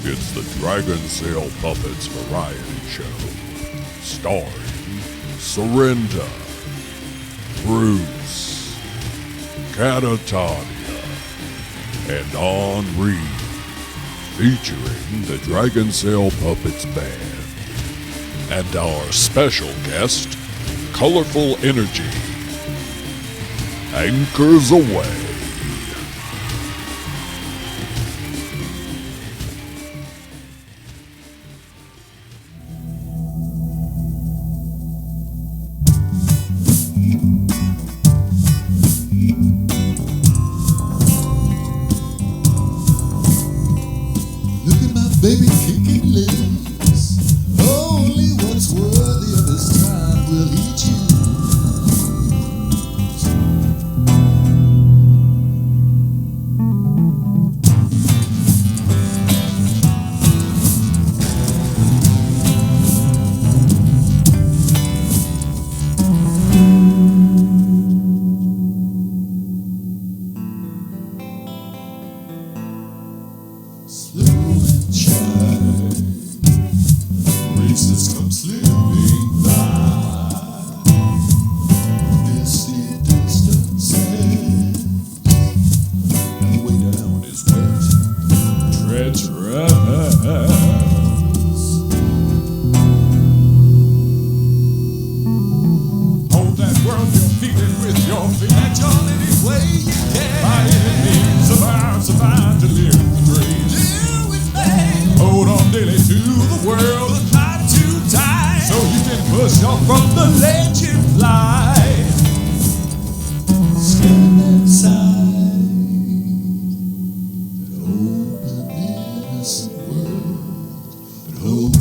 It's the Dragonsail Puppets variety show, starring Surrender, Bruce, Catatonia, and Henri, featuring the Dragonsail Puppets band, and our special guest, Colorful Energy. Anchors away. Look at my baby kicking legs. Only what's worthy of his time will he choose. Slow and shy, races come slipping by. Misty distances, and the way down is wet, treacherous. Hold that world you're feeling with your feet. That's your any way you can. By any means, survive to live the dream. Hold on daily to the world, but not too tight, so you can push off from the ledge and fly. Stand inside that open, innocent world that holds.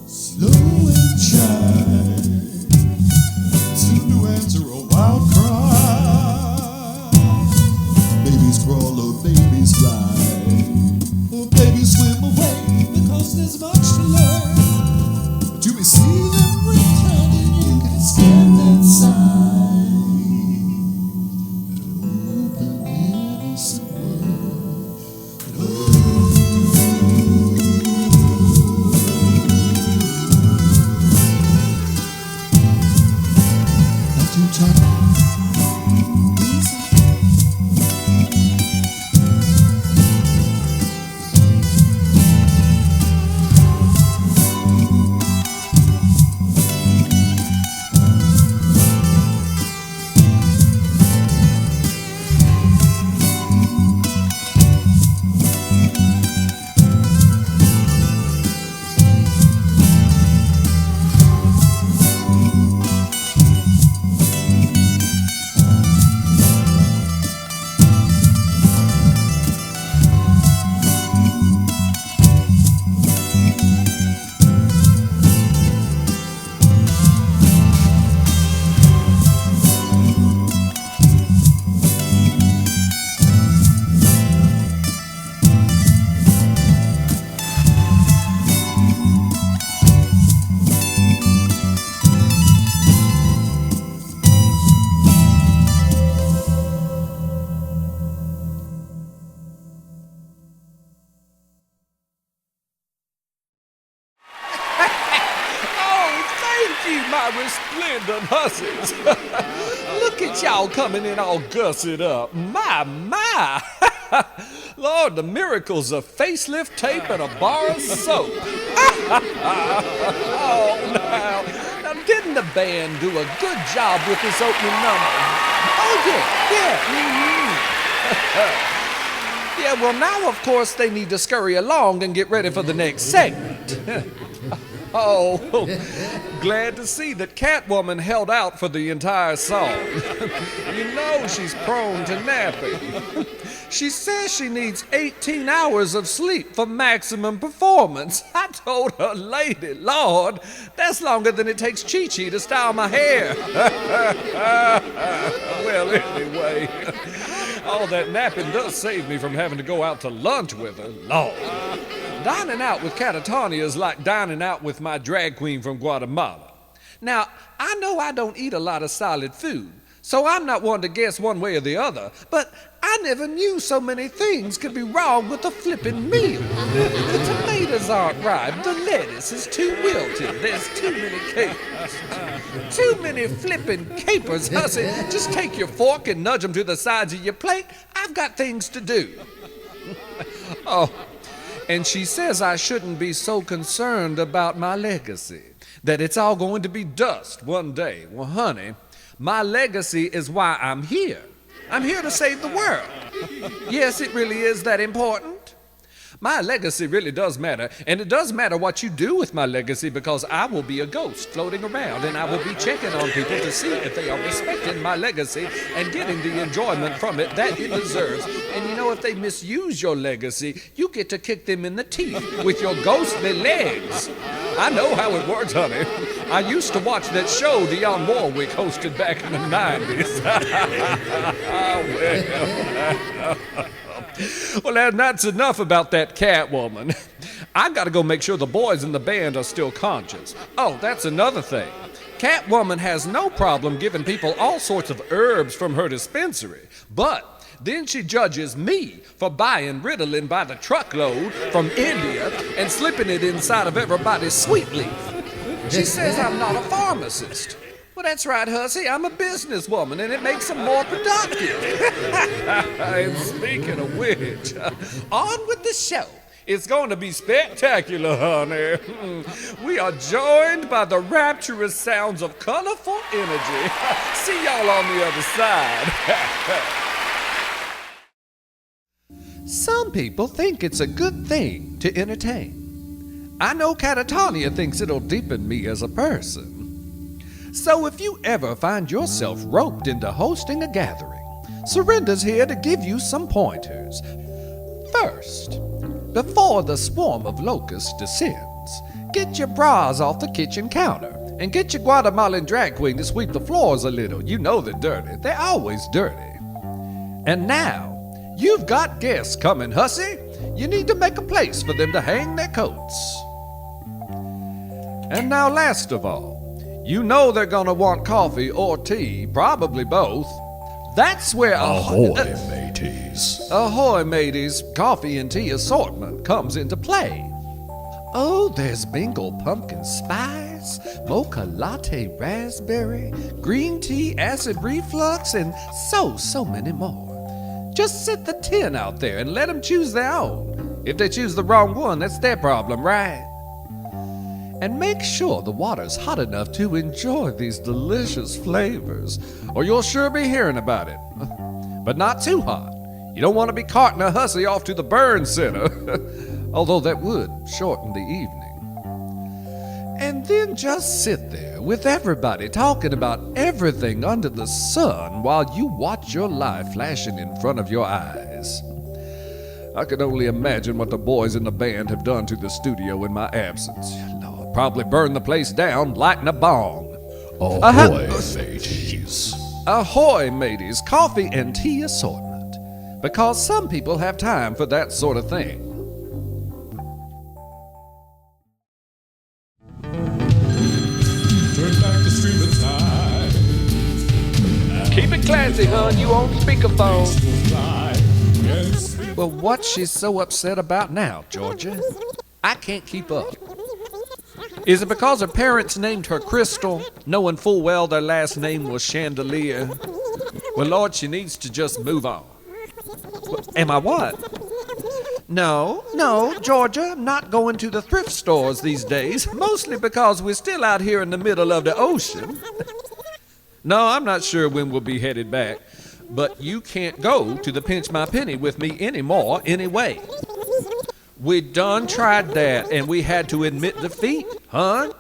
Slow and shy, soon to answer a wild cry. Babies crawl or babies fly, or babies swim away because there's much to learn. But you may see them return and you can stand inside that open, innocent world that too tight. Easy. Thank you, my resplendent hussies. Look at y'all coming in all gussied up. My. Lord, the miracles of facelift tape and a bar of soap. Oh, now, didn't the band do a good job with this opening number? Oh, yeah. Yeah, well, now, of course, they need to scurry along and get ready for the next segment. Oh, glad to see that Catwoman held out for the entire song. You know she's prone to napping. She says she needs 18 hours of sleep for maximum performance. I told her, Lady Lord, that's longer than it takes Chi-Chi to style my hair. Well, anyway, all that napping does save me from having to go out to lunch with her. Lord. Dining out with Catatonia is like dining out with my drag queen from Guatemala. Now, I know I don't eat a lot of solid food, so I'm not one to guess one way or the other, but I never knew so many things could be wrong with a flippin' meal. The tomatoes aren't ripe, the lettuce is too wilted, there's too many capers. Too many flippin' capers, hussy. Just take your fork and nudge them to the sides of your plate. I've got things to do. Oh. And she says I shouldn't be so concerned about my legacy, that it's all going to be dust one day. Well, honey, my legacy is why I'm here. I'm here to save the world. Yes, it really is that important. My legacy really does matter, and it does matter what you do with my legacy, because I will be a ghost floating around, and I will be checking on people to see if they are respecting my legacy and getting the enjoyment from it that it deserves. And you know, if they misuse your legacy, you get to kick them in the teeth with your ghostly legs. I know how it works, honey. I used to watch that show Dionne Warwick hosted back in the 90s. Well, that's enough about that Catwoman. I gotta go make sure the boys in the band are still conscious. Oh, that's another thing. Catwoman has no problem giving people all sorts of herbs from her dispensary, but then she judges me for buying Ritalin by the truckload from India and slipping it inside of everybody's sweet leaf. She says I'm not a pharmacist. Well, that's right, hussy. I'm a businesswoman, and it makes them more productive. And speaking of which, on with the show. It's going to be spectacular, honey. We are joined by the rapturous sounds of colorful energy. See y'all on the other side. Some people think it's a good thing to entertain. I know Catatonia thinks it'll deepen me as a person. So if you ever find yourself roped into hosting a gathering, Surrender's here to give you some pointers. First, before the swarm of locusts descends, get your bras off the kitchen counter and get your Guatemalan drag queen to sweep the floors a little. You know they're dirty. They're always dirty. And now, you've got guests coming, hussy. You need to make a place for them to hang their coats. And now, last of all, you know they're gonna want coffee or tea, probably both. That's where Ahoy, mateys. Ahoy, mateys. Coffee and tea assortment comes into play. Oh, there's Bengal pumpkin spice, mocha latte raspberry, green tea acid reflux, and so many more. Just set the tin out there and let them choose their own. If they choose the wrong one, that's their problem, right? And make sure the water's hot enough to enjoy these delicious flavors, or you'll sure be hearing about it. But not too hot. You don't want to be carting a hussy off to the burn center, although that would shorten the evening. And then just sit there with everybody talking about everything under the sun while you watch your life flashing in front of your eyes. I can only imagine what the boys in the band have done to the studio in my absence. Probably burn the place down, lighting a bong. Ahoy, mateys. Ahoy, mateys. Coffee and tea assortment. Because some people have time for that sort of thing. Turn back the stream of time. Keep it classy, hon. You on speakerphone. Yes. Well, what's she so upset about now, Georgia? I can't keep up. Is it because her parents named her Crystal, knowing full well their last name was Chandelier? Well, Lord, she needs to just move on. Am I what? No, Georgia, I'm not going to the thrift stores these days, mostly because we're still out here in the middle of the ocean. No, I'm not sure when we'll be headed back, but you can't go to the Pinch My Penny with me anymore anyway. We done tried that, and we had to admit defeat, Huh?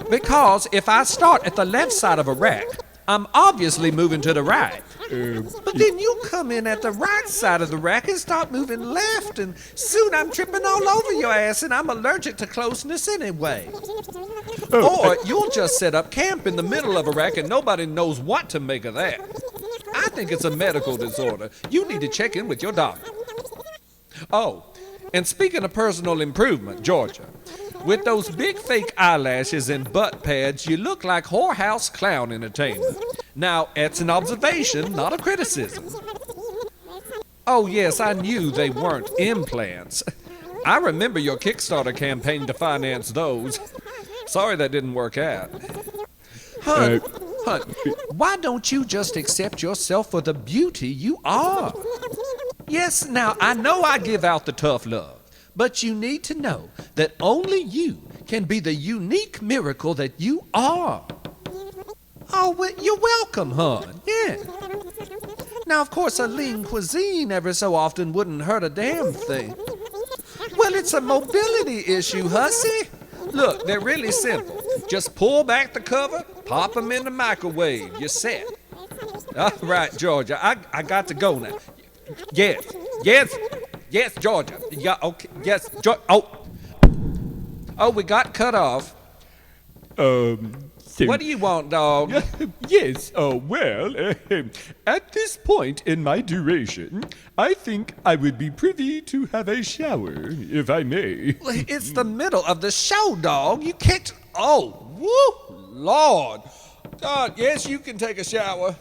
Because if I start at the left side of a rack, I'm obviously moving to the right. But then you come in at the right side of the rack and start moving left, and soon I'm tripping all over your ass, and I'm allergic to closeness anyway. Or you'll just set up camp in the middle of a rack and nobody knows what to make of that. I think it's a medical disorder. You need to check in with your doctor. Oh, and speaking of personal improvement, Georgia, with those big fake eyelashes and butt pads, you look like whorehouse clown entertainment. Now, it's an observation, not a criticism. Oh yes, I knew they weren't implants. I remember your Kickstarter campaign to finance those. Sorry that didn't work out. Hunt, why don't you just accept yourself for the beauty you are? Yes, now, I know I give out the tough love, but you need to know that only you can be the unique miracle that you are. Oh, well, you're welcome, hon. Yeah. Now, of course, a lean cuisine every so often wouldn't hurt a damn thing. Well, it's a mobility issue, hussy. Look, they're really simple. Just pull back the cover, pop them in the microwave. You're set. All right, Georgia, I got to go now. Yes, Georgia. Yeah, okay, yes, Oh, we got cut off. What do you want, dog? Yes, at this point in my duration, I think I would be privy to have a shower, if I may. It's the middle of the show, dog. You can't... Oh, woo, Lord. God, yes, you can take a shower.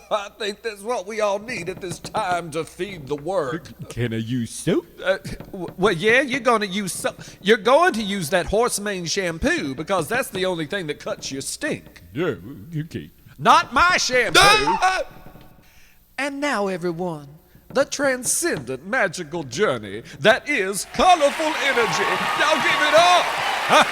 I think that's what we all need at this time to feed the world. Can I use soap? Well, yeah, you're going to use that horse mane shampoo because that's the only thing that cuts your stink. No, okay. Not my shampoo. And now, everyone, the transcendent magical journey that is colorful energy. Now give it up.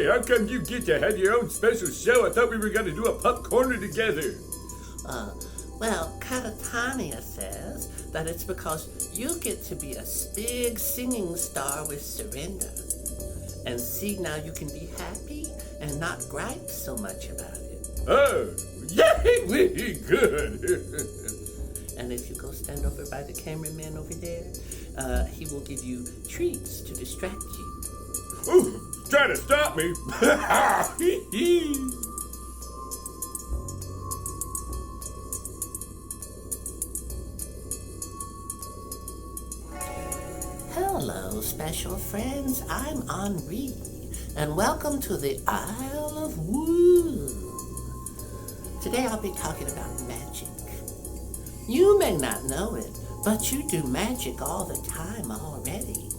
how come you get to have your own special show? I thought we were going to do a pop corner together. Well, Catatonia says that it's because you get to be a big singing star with Surrender. And see, now you can be happy and not gripe so much about it. Oh, yay, good. And if you go stand over by the cameraman over there, he will give you treats to distract you. Ooh, try to stop me. Hello, special friends. I'm Henri, and welcome to the Isle of Woo. Today I'll be talking about magic. You may not know it, but you do magic all the time already.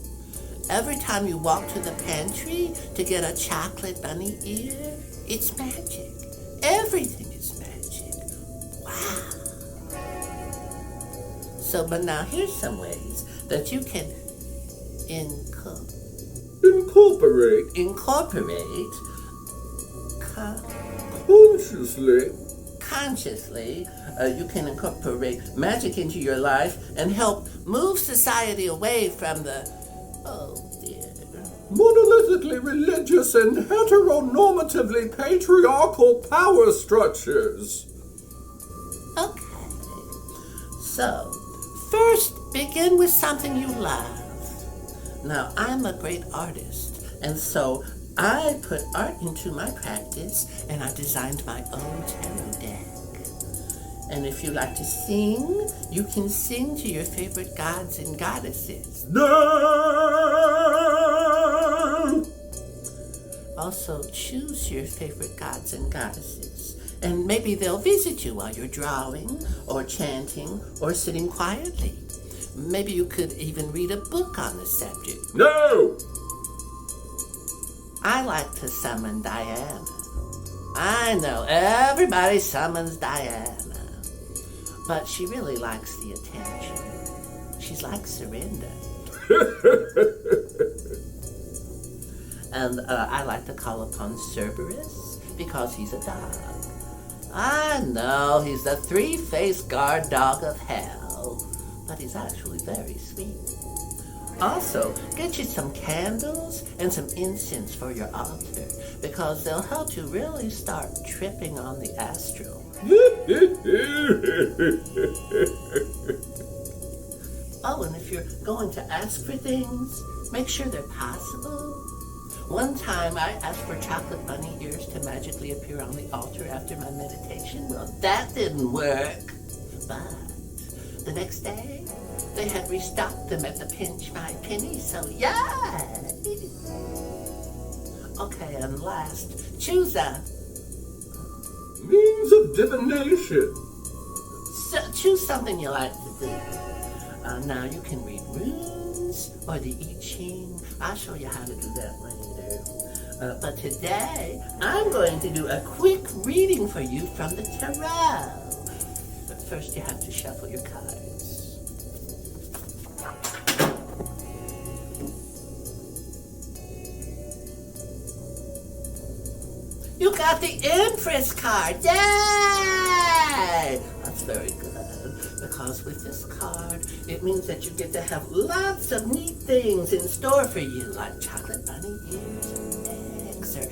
Every time you walk to the pantry to get a chocolate bunny ear, it's magic. Everything is magic. Wow. So, but now here's some ways that you can Incorporate consciously, you can incorporate magic into your life and help move society away from the, monolithically religious and heteronormatively patriarchal power structures. Okay. So, first, begin with something you love. Now, I'm a great artist, and so I put art into my practice, and I designed my own tarot deck. And if you like to sing, you can sing to your favorite gods and goddesses. No! Also, choose your favorite gods and goddesses, and maybe they'll visit you while you're drawing, or chanting, or sitting quietly. Maybe you could even read a book on the subject. No! I like to summon Diana. I know, everybody summons Diana. But she really likes the attention. She's like Surrender. And I like to call upon Cerberus because he's a dog. I know, he's the three-faced guard dog of hell. But he's actually very sweet. Also, get you some candles and some incense for your altar, because they'll help you really start tripping on the astral. Oh, and if you're going to ask for things, make sure they're possible. One time I asked for chocolate bunny ears to magically appear on the altar after my meditation. Well, that didn't work. But the next day, they had restocked them at the Pinch My Penny, so yay! Okay, and last, choose a Means of divination. choose something you like to do. Now you can read runes or the I Ching. I'll show you how to do that later. But today, I'm going to do a quick reading for you from the tarot. But first, you have to shuffle your cards. You got the Empress card! Yay! That's very good, because with this card, it means that you get to have lots of neat things in store for you, like chocolate bunny ears or eggs or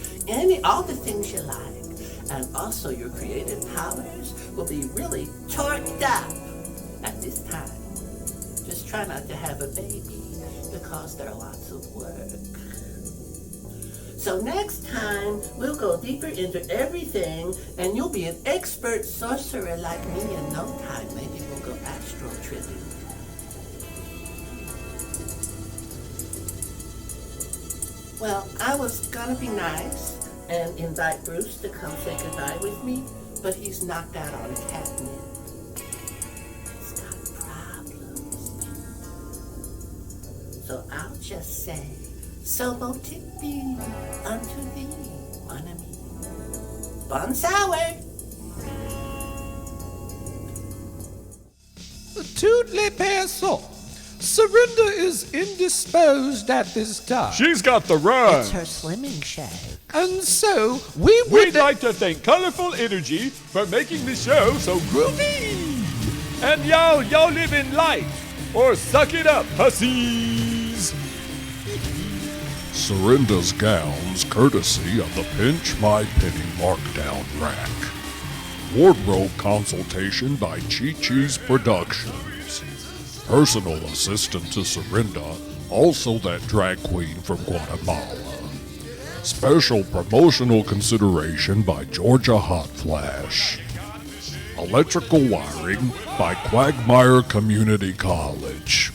all the things you like. And also your creative powers will be really torqued up at this time. Just try not to have a baby, because there are lots of work. So next time, we'll go deeper into everything, and you'll be an expert sorcerer like me in no time. Maybe we'll go astral tripping. Well, I was gonna be nice and invite Bruce to come say goodbye with me, but he's knocked out on catnip. He's got problems. So I'll just say, so motic be unto thee, mon ami. Bon sour! Toutes les personnes Surrender is indisposed at this time. She's got the run. It's her slimming shake. And so, we We'd would... like to thank Colorful Energy for making the show so groovy. And y'all live in light, or suck it up, hussies. Surrenda's gowns, courtesy of the Pinch My Penny Markdown Rack. Wardrobe consultation by Chi-Chi's Productions. Personal assistant to Surrenda, also that drag queen from Guatemala. Special promotional consideration by Georgia Hot Flash. Electrical wiring by Quagmire Community College.